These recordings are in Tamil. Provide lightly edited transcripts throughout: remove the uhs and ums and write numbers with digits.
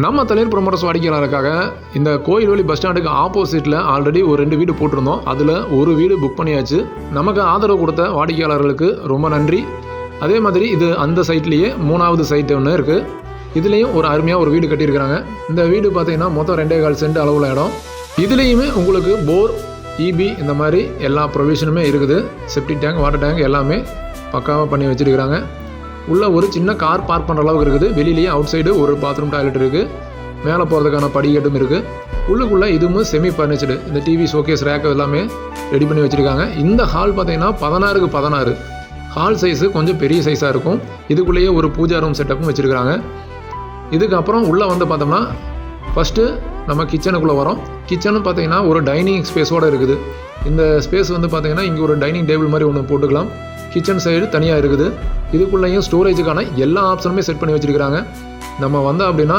நம்ம தலைவர் ப்ரொமோட்டர்ஸ் வாடிக்கையாளருக்காக இந்த கோயில்வெளி பஸ் ஸ்டாண்டுக்கு ஆப்போசிட்டில் ஆல்ரெடி ஒரு 2 வீடு போட்டிருந்தோம். அதில் ஒரு வீடு புக் பண்ணியாச்சு. நமக்கு ஆதரவு கொடுத்த வாடிக்கையாளர்களுக்கு ரொம்ப நன்றி. அதே மாதிரி இது அந்த சைட்லேயே 3வது சைட் ஒன்று இருக்குது. இதுலேயும் ஒரு அருமையாக ஒரு வீடு கட்டியிருக்கிறாங்க. இந்த வீடு பார்த்தீங்கன்னா மொத்தம் 2.25 சென்ட் அளவுள்ள இடம். இதுலேயுமே உங்களுக்கு போர், இபி இந்த மாதிரி எல்லா ப்ரொவிஷனுமே இருக்குது. செப்டிக் டேங்க், வாட்டர் டேங்க் எல்லாமே பக்காவாக பண்ணி வச்சுருக்கிறாங்க. உள்ள ஒரு சின்ன கார் பார்க் பண்ணுற அளவுக்கு இருக்குது. வெளியிலேயே அவுட் சைடு ஒரு பாத்ரூம், டாய்லெட் இருக்குது. மேலே போகிறதுக்கான படிக்கட்டும் இருக்குது. உள்ளுக்குள்ளே இதுவும் செமி ஃபர்னிச்சர்டு. இந்த டிவி, ஷோகேஸ், ரேக் எல்லாமே ரெடி பண்ணி வச்சுருக்காங்க. இந்த ஹால் பார்த்தீங்கன்னா 16க்கு 16 ஹால் சைஸு கொஞ்சம் பெரிய சைஸாக இருக்கும். இதுக்குள்ளேயே ஒரு பூஜா ரூம் செட்டப்பும் வச்சுருக்காங்க. இதுக்கப்புறம் உள்ளே வந்து பார்த்தோம்னா ஃபஸ்ட்டு நம்ம கிச்சனுக்குள்ளே வரோம். கிச்சனும் பார்த்தீங்கன்னா ஒரு டைனிங் ஸ்பேஸோடு இருக்குது. இந்த ஸ்பேஸ் வந்து பார்த்தீங்கன்னா இங்கே ஒரு டைனிங் டேபிள் மாதிரி ஒன்று போட்டுக்கலாம். கிச்சன் சைடு தனியாக இருக்குது. இதுக்குள்ளேயும் ஸ்டோரேஜுக்கான எல்லா ஆப்ஷனுமே செட் பண்ணி வச்சுருக்கிறாங்க. நம்ம வந்தோம் அப்படின்னா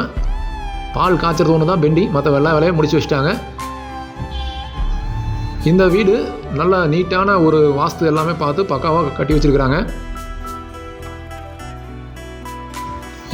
பால் காய்ச்சறது ஒன்று தான் பெண்டிங், மற்ற எல்லா வேலையும் முடிச்சு வச்சுட்டாங்க. இந்த வீடு நல்ல நீட்டான ஒரு வாஸ்து எல்லாமே பார்த்து பக்காவாக கட்டி வச்சுருக்கிறாங்க.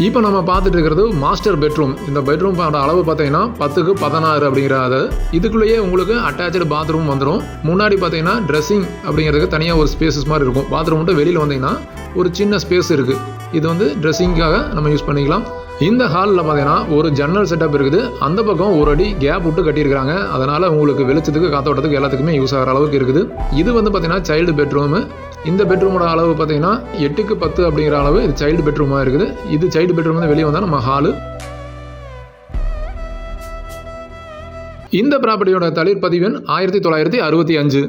இப்போ நம்ம பார்த்துட்டு இருக்கிறது மாஸ்டர் பெட்ரூம். இந்த பெட்ரூம் அளவு பார்த்தீங்கன்னா 10க்கு 16 அப்படிங்கிறது. இதுக்குள்ளேயே உங்களுக்கு அட்டாச்சு பாத்ரூம் வந்துடும். முன்னாடி பார்த்தீங்கன்னா ட்ரெஸ்ஸிங் அப்படிங்கிறதுக்கு தனியாக ஒரு ஸ்பேஸஸ் மாதிரி இருக்கும். பாத்ரூம் மட்டும் வெளியில் வந்தீங்கன்னா ஒரு சின்ன ஸ்பேஸ் இருக்குது. இது வந்து ட்ரெஸ்ஸிங்காக நம்ம யூஸ் பண்ணிக்கலாம். இந்த ஹாலில் பார்த்தீங்கன்னா ஒரு ஜன்னல் செட்டப் இருக்குது. அந்த பக்கம் ஒரு அடி கேப் விட்டு கட்டியிருக்கிறாங்க. அதனால் உங்களுக்கு வெளிச்சத்துக்கு, காத்தோட்டத்துக்கு எல்லாத்துக்குமே யூஸ் ஆகிற அளவுக்கு இருக்குது. இது வந்து பார்த்தீங்கன்னா சைல்டு பெட்ரூமு. இந்த பெட்ரூமோட அளவு பார்த்தீங்கன்னா 8க்கு 10 அப்படிங்கிற அளவு இது சைல்டு பெட்ரூமாக இருக்குது. இது சைல்டு பெட்ரூம் வந்து வெளியே வந்தால் நம்ம ஹாலு. இந்த ப்ராப்பர்ட்டியோட தளிர் பதிவெண் 1965.